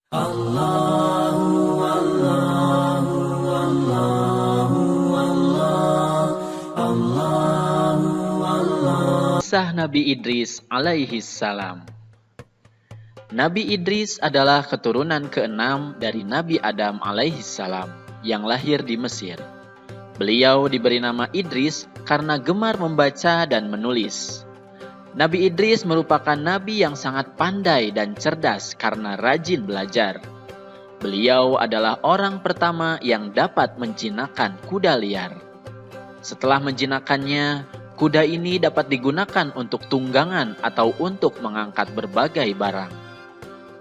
Allahu Allahu Allahu Allahu Allah. Kisah Nabi Idris alaihi salam. Nabi Idris adalah keturunan ke-6 dari Nabi Adam alaihi salam yang lahir di Mesir. Beliau diberi nama Idris karena gemar membaca dan menulis. Nabi Idris merupakan nabi yang sangat pandai dan cerdas karena rajin belajar. Beliau adalah orang pertama yang dapat menjinakkan kuda liar. Setelah menjinakkannya, kuda ini dapat digunakan untuk tunggangan atau untuk mengangkat berbagai barang.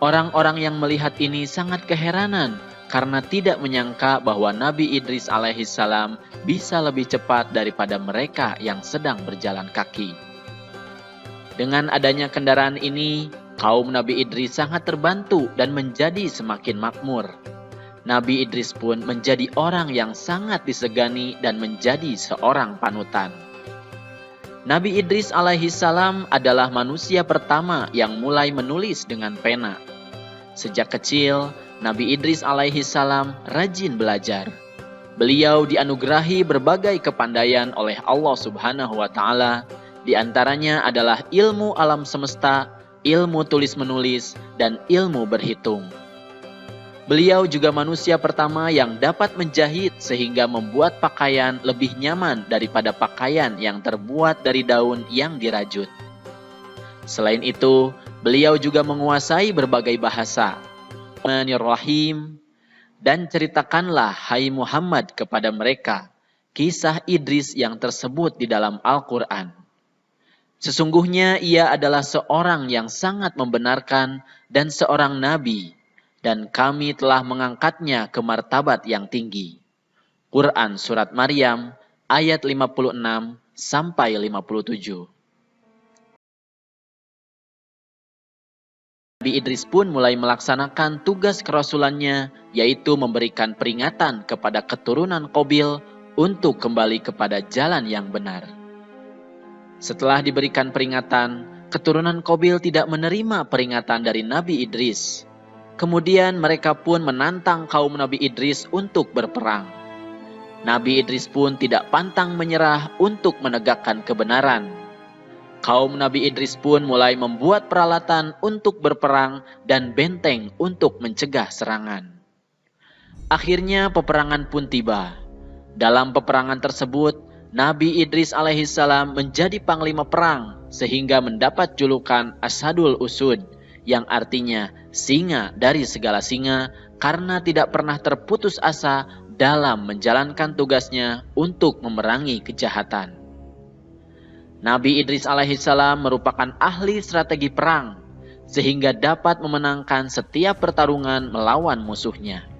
Orang-orang yang melihat ini sangat keheranan karena tidak menyangka bahwa Nabi Idris alaihissalam bisa lebih cepat daripada mereka yang sedang berjalan kaki. Dengan adanya kendaraan ini, kaum Nabi Idris sangat terbantu dan menjadi semakin makmur. Nabi Idris pun menjadi orang yang sangat disegani dan menjadi seorang panutan. Nabi Idris alaihissalam adalah manusia pertama yang mulai menulis dengan pena. Sejak kecil, Nabi Idris alaihissalam rajin belajar. Beliau dianugerahi berbagai kepandaian oleh Allah Subhanahu wa Ta'ala. Di antaranya adalah ilmu alam semesta, ilmu tulis-menulis, dan ilmu berhitung. Beliau juga manusia pertama yang dapat menjahit sehingga membuat pakaian lebih nyaman daripada pakaian yang terbuat dari daun yang dirajut. Selain itu, beliau juga menguasai berbagai bahasa. Bismillahirrahmanirrahim. Dan ceritakanlah, hai Muhammad, kepada mereka kisah Idris yang tersebut di dalam Al-Quran. Sesungguhnya ia adalah seorang yang sangat membenarkan dan seorang nabi, dan kami telah mengangkatnya ke martabat yang tinggi. Quran Surat Maryam ayat 56 sampai 57. Nabi Idris pun mulai melaksanakan tugas kerasulannya, yaitu memberikan peringatan kepada keturunan Qabil untuk kembali kepada jalan yang benar. Setelah diberikan peringatan, keturunan Qabil tidak menerima peringatan dari Nabi Idris. Kemudian mereka pun menantang kaum Nabi Idris untuk berperang. Nabi Idris pun tidak pantang menyerah untuk menegakkan kebenaran. Kaum Nabi Idris pun mulai membuat peralatan untuk berperang dan benteng untuk mencegah serangan. Akhirnya peperangan pun tiba. Dalam peperangan tersebut, Nabi Idris alaihissalam menjadi panglima perang sehingga mendapat julukan Asadul Usud, yang artinya singa dari segala singa, karena tidak pernah terputus asa dalam menjalankan tugasnya untuk memerangi kejahatan. Nabi Idris alaihissalam merupakan ahli strategi perang sehingga dapat memenangkan setiap pertarungan melawan musuhnya.